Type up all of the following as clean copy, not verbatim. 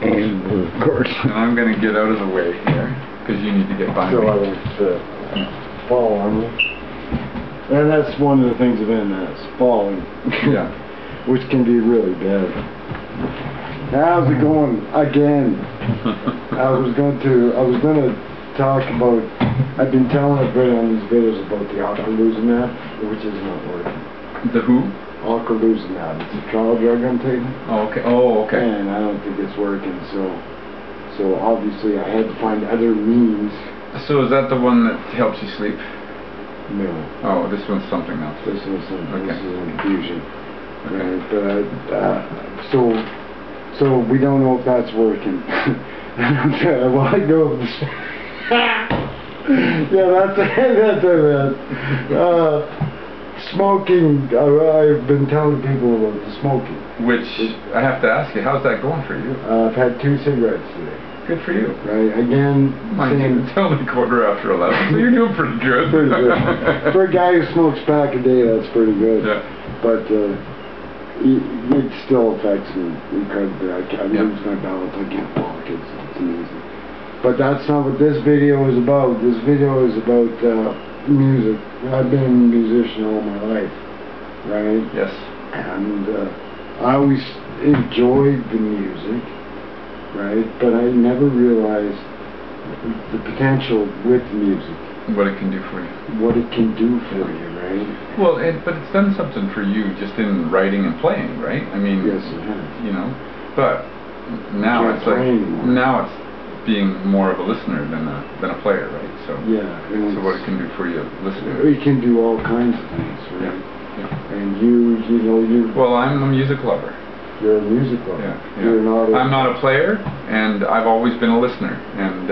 And of course, And I'm going to get out of the way here, because you need to get by so me. I don't fall on you. And that's one of the things of MS, falling. Yeah. Which can be really bad. How's it going? Again. I was gonna talk about, I've been telling everybody on these videos about the ocrelizumab, which is not working. The who? Ocrelizumab. It's a trial drug I'm taking. Oh, okay. Oh, okay. And I don't think it's working, so obviously I had to find other means. So is that the one that helps you sleep? No. Oh, this one's something else. This is an Okay. infusion. Okay. Right, but so we don't know if that's working. Well, I go. Yeah, that's it. Smoking. I've been telling people about the smoking. Which, I have to ask you, how's that going for you? I've had 2 cigarettes today. Good for you. Right, again, Mind you, it's only 11:15, so you're doing pretty good. Pretty good. For a guy who smokes pack a day, that's pretty good. Yeah. But it still affects me incredibly. I lose my balance, I can't walk, it's amazing. But that's not what this video is about. This video is about music. I've been a musician all my life, right? Yes. And I always enjoyed the music, right? But I never realized the potential with music. What it can do for you. What it can do for you, right? Well, but it's done something for you just in writing and playing, right? I mean, yes, it has. You know, but now it's like, now it's being more of a listener than a player, right? So yeah. So what it can do for you, listening. It can do all kinds of things, right? Yeah. And you know. Well, I'm a music lover. You're a music lover. Yeah. You're not. I'm not a player, and I've always been a listener. And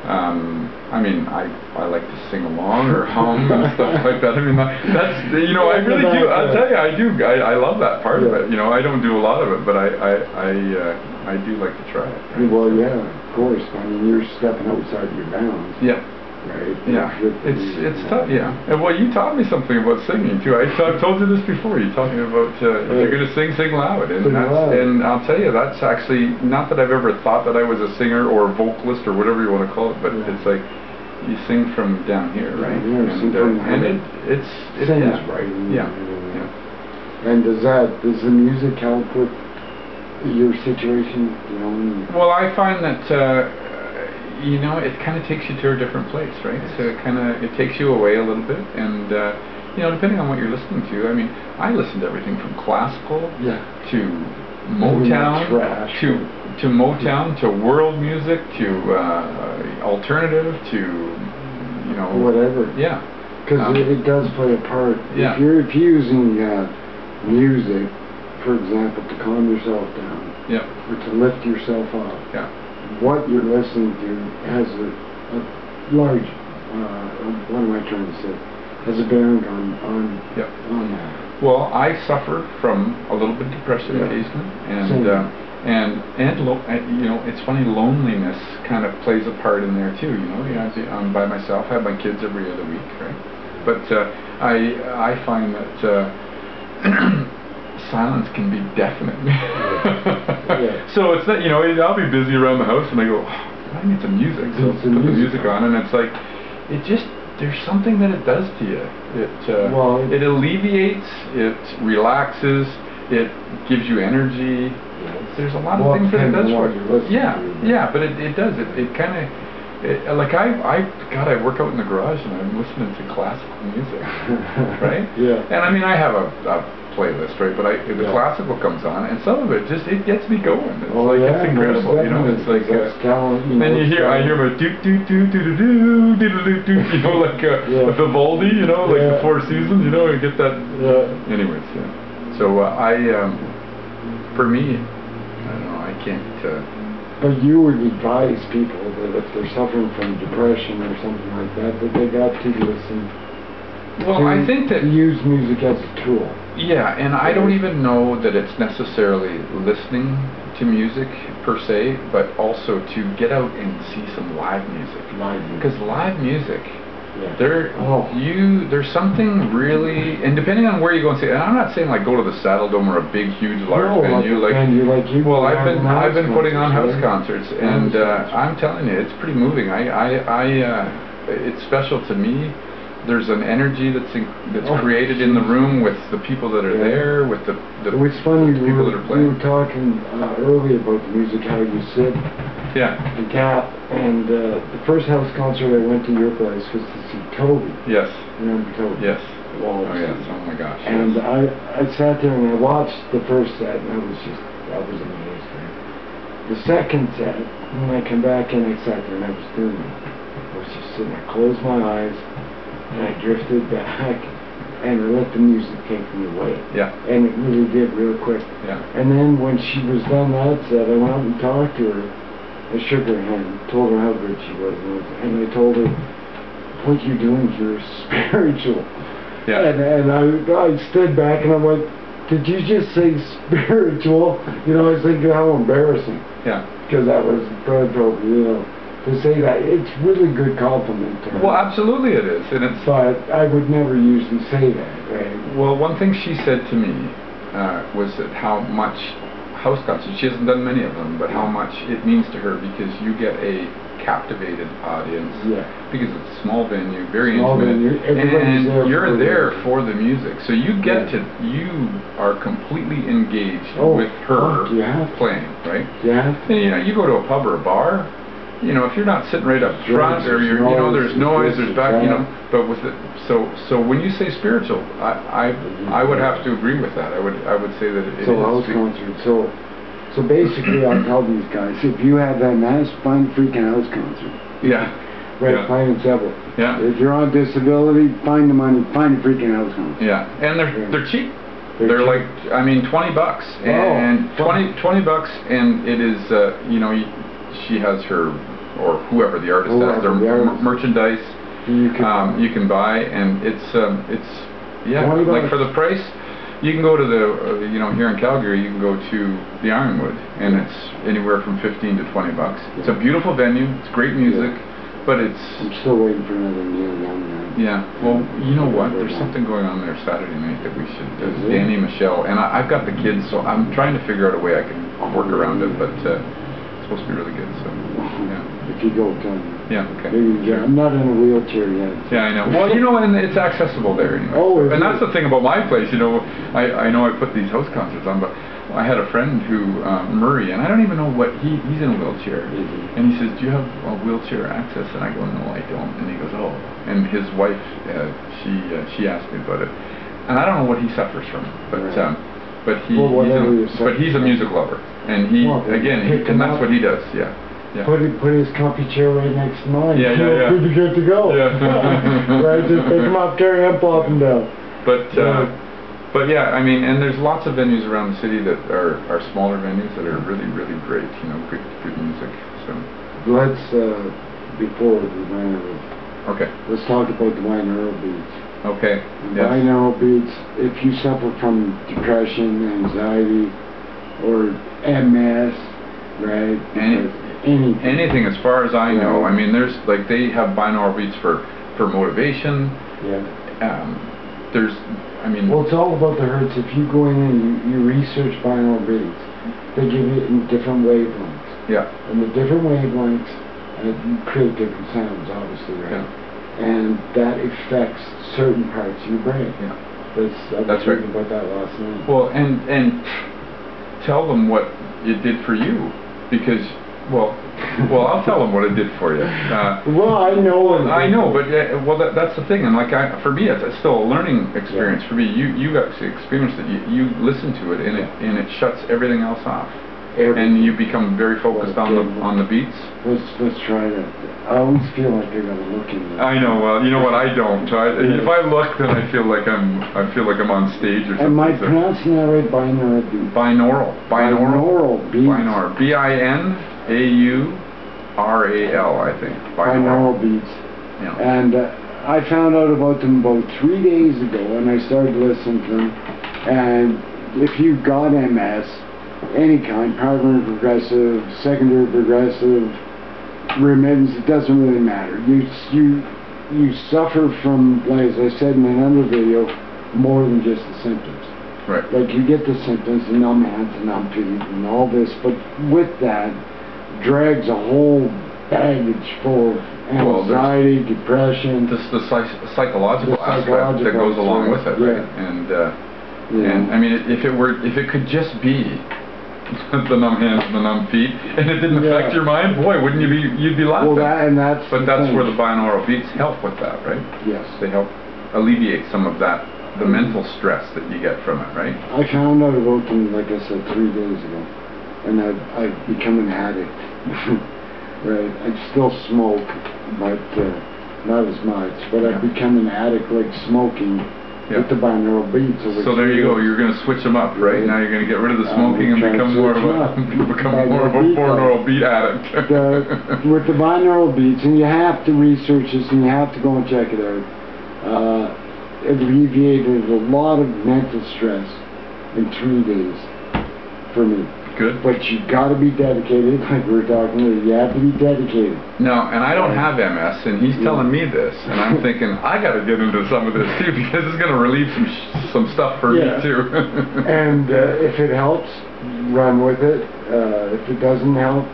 I mean, I like to sing along or hum and stuff like that. I mean, that's I really do. I'll tell you, I do. I love that part of it. I don't do a lot of it, but I do like to try it. Right? Well, yeah, of course. I mean, you're stepping outside your bounds. Yeah. Right. Yeah. It's tough. Yeah. And well, you taught me something about singing too. I've told you this before. You taught me about if you're going to sing loud, and I'll tell you, that's actually not that I've ever thought that I was a singer or a vocalist or whatever you want to call it, but it's like you sing from down here, right? And it's right. Yeah. And does the music help with your situation? Well, I find that it kind of takes you to a different place, right? So it takes you away a little bit, and depending on what you're listening to. I mean, I listen to everything from classical to Motown to Motown to world music to alternative to whatever. Yeah. Because it does play a part. Yeah. If you're using music, for example, to calm yourself down, or to lift yourself up, what you're listening to has a large, what am I trying to say, has a bearing on that. Well, I suffer from a little bit of depression occasionally, and it's funny, loneliness kind of plays a part in there too. I'm by myself. I have my kids every other week, right? But I find that silence can be deafening. So it's not, I'll be busy around the house and I go, I need some music. So put the music on, and it's like, there's something that it does to you. It alleviates, it relaxes, it gives you energy. There's a lot of things that it does for you. Yeah, but it does. It kind of, like I work out in the garage and I'm listening to classical music, right? And I mean, I have a playlist, right? But the classical comes on, and some of it it gets me going. It's it's incredible, It's like then I hear my do do do do do do do do do, like Vivaldi, like the Four Seasons, and get that. Anyways, So for me, I don't know. I can't. But you would advise people that if they're suffering from depression or something like that they got to listen. Well, I think that use music as a tool. Yeah, and I don't even know that it's necessarily listening to music per se, but also to get out and see some live music. Because live music Yeah. There's something really, and depending on where you go and see, and I'm not saying like go to the Saddle Dome or a big, huge, large venue. Well, I've been putting on house concerts, and I'm telling you, it's pretty moving. It's special to me. There's an energy that's created in the room with the people that are there, with the it's funny, people that are playing. We were talking earlier about the music, how you sit and tap, and the first house concert I went to your place was to see Toby. Yes. Remember Toby? Yes. Waltz. Oh yes, oh my gosh. And yes. I sat there and I watched the first set, and I was amazed. The second set, when I came back in, I sat there and I was doing it. I was just sitting there, closed my eyes, and I drifted back, and I let the music take me away. Yeah. And it really did, real quick. Yeah. And then when she was done that set, I went out and talked to her. I shook her hand, told her how good she was, and I told her, what you're doing here is spiritual. Yeah. And I stood back and I went, did you just say spiritual? You know, I was thinking how embarrassing. Yeah. Because that was appropriate, you know. To say that, it's really good compliment to her. Well, absolutely it is, and it's. But I would never usually say that, right? Well, one thing she said to me was that how much house concerts, she hasn't done many of them, but how much it means to her because you get a captivated audience. Yeah. Because it's a small venue, very intimate, and you're there for the music, so you get to, you are completely engaged with her playing, right? Yeah. And you know, you go to a pub or a bar. You know, if you're not sitting right up front, or you're, you know, there's noise, there's back, you know. But with it, so when you say spiritual, I would have to agree with that. I would say that it is. So house concert. So basically, I tell these guys, if you have that mass, find a freaking house concert. Yeah. Right. Plain and simple. Yeah. If you're on disability, find the money, find a freaking house concert. Yeah, and they're cheap. They're cheap. Like, I mean, $20, and $20, and it is, you know, she has her. Or whoever the artist has, their merchandise you can buy, and it's like for the price, you can go to the you know, here in Calgary you can go to the Ironwood, and it's anywhere from $15 to $20. It's a beautiful venue, it's great music, but it's. I'm still waiting for another meal down there. Yeah, well, you know what? There's something going on there Saturday night that we should. Danny, Michelle, and I've got the kids, so I'm trying to figure out a way I can work around it, but. It's supposed to be really good, so yeah. If you go, tell me. Yeah, okay. Maybe, I'm not in a wheelchair yet. Yeah, I know. Well, you know, and it's accessible there anyway. Oh, and that's the thing about my place, you know. I know I put these house concerts on, but I had a friend who, Murray, and I don't even know what, he's in a wheelchair. And he says, do you have a wheelchair access? And I go, no, I don't. And he goes, oh. And his wife, she asked me about it. And I don't know what he suffers from, but he's a music lover, and and that's what he does. Yeah. Put his comfy chair right next to mine. Yeah. Pretty good to go. Yeah. Right, just pick him up, carry him, plop him down. But yeah, I mean, and there's lots of venues around the city that are smaller venues that are really, really great. You know, good music. So let's before we run out. Okay. Let's talk about the binaural beats. Okay. Yes. Binaural beats, if you suffer from depression, anxiety, or MS, right? Anything as far as I know. I mean, there's like they have binaural beats for motivation. Yeah. Well, it's all about the hertz. If you go in and you research binaural beats, they give it in different wavelengths. Yeah. And the different wavelengths create different sounds, obviously, right? Yeah. And that affects certain parts of your brain. Yeah. That's right. About that last night. Well, and tell them what it did for you, because well, I'll tell them what it did for you. Well, I know. I know, but that's the thing, and like for me, it's still a learning experience for me. You got to experience that. You listen to it, and it shuts everything else off. And you become very focused on the beats. Let's try that. I always feel like I gotta look in there. I know. Well, you know what? I don't. If I look, then I feel like I'm on stage or something. Am I pronouncing that right? Binaural beats. Binaural beats. Binaural. B-I-N-A-U-R-A-L. I think. Binaural beats. Yeah. And I found out about them about 3 days ago, and I started listening to them. And if you've got MS. Any kind, primary progressive, secondary progressive, remittance, it doesn't really matter. you suffer from, like as I said in another video, more than just the symptoms. Right. Like you get the symptoms, the numb hands, the numb feet, and all this, but with that drags a whole baggage full of anxiety, depression. Just the psychological aspect that goes along with it, right? And I mean, if it could just be the numb hands and the numb feet, and it didn't affect your mind, boy, wouldn't you'd be laughing. Well, that's where the binaural beats help with that, right? Yes. They help alleviate some of that, the mental stress that you get from it, right? I found out about them, like I said, 3 days ago, and I've become an addict. Right? I still smoke, but not as much. But I've become an addict, like smoking. With the binaural beats. So there you go. You're going to switch them up, right? Now you're going to get rid of the smoking and become more of a binaural beat addict. With the binaural beats, and you have to research this, and you have to go and check it out. It alleviated a lot of mental stress in 3 days for me. Good. But you got to be dedicated, like we were talking earlier. You have to be dedicated. No, and I don't have MS, and he's telling me this, and I'm thinking I got to get into some of this too, because it's going to relieve some stuff for me too. And if it helps, run with it. If it doesn't help,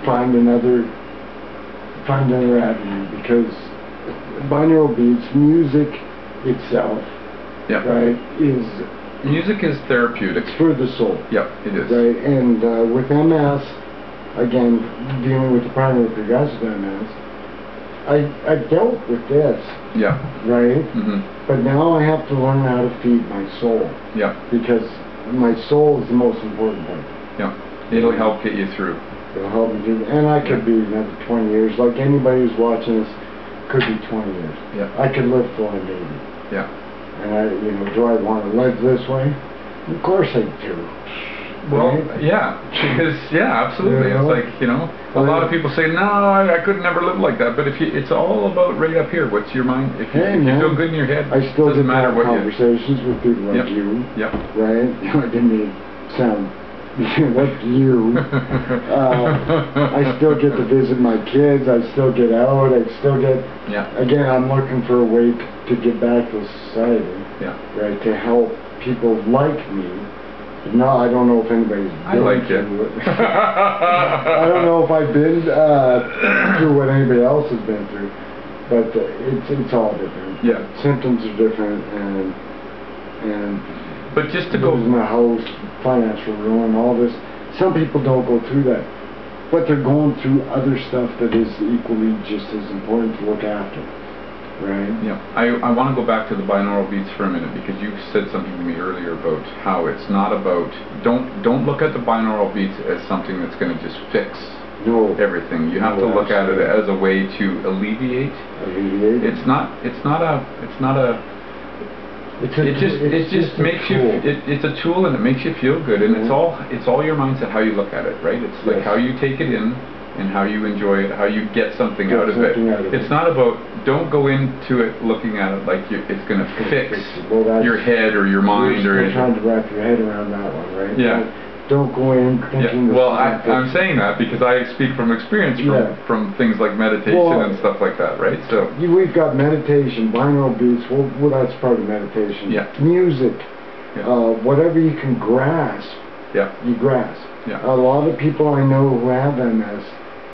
find another avenue, because binaural beats, music itself, right, is. Music is therapeutic. It's for the soul. Yep, it is. Right, and with MS, again, dealing with the primary progressive MS, I dealt with this. Yeah. Right? But now I have to learn how to feed my soul. Yeah. Because my soul is the most important thing. Yeah. It'll help get you through. It'll help me do, and I could be another 20 years. Like anybody who's watching this, could be 20 years. Yeah. I could live full and baby. Yeah. And do I want to live this way? Of course I do. Well, yeah, because absolutely. It's like, a lot of people say, no, I could never live like that. But it's all about right up here. What's your mind? If you feel good in your head, I still doesn't matter what conversations with people like you. Yep. Right? I didn't mean sound like you. I still get to visit my kids. I still get out. I still get. Again, I'm looking for a way to get back to society. Right, to help people like me. No, I don't know if anybody's been through it. I don't know if I've been through what anybody else has been through, but it's all different. Yeah. Symptoms are different, and but just to go losing a house, financial ruin, all this. Some people don't go through that, but they're going through other stuff that is equally just as important to look after. Right. Yeah, I want to go back to the binaural beats for a minute, because you said something to me earlier about how it's not about, don't look at the binaural beats as something that's going to just fix everything. You have to look at it as a way to alleviate. It's not a. It just makes you. It's a tool, and it makes you feel good, and it's all your mindset, how you look at it, right? It's like how you take it in, and how you enjoy it, how you get something out of it. It's not about, don't go into it looking at it like it's going to fix your head or your mind or anything. You're trying to wrap your head around that one, right? Yeah. Don't go in thinking... Well, I'm saying that because I speak from experience from things like meditation and stuff like that, right? So we've got meditation, binaural beats, well that's part of meditation. Yeah. Music, whatever you can grasp, you grasp. Yeah. A lot of people I know who have MS,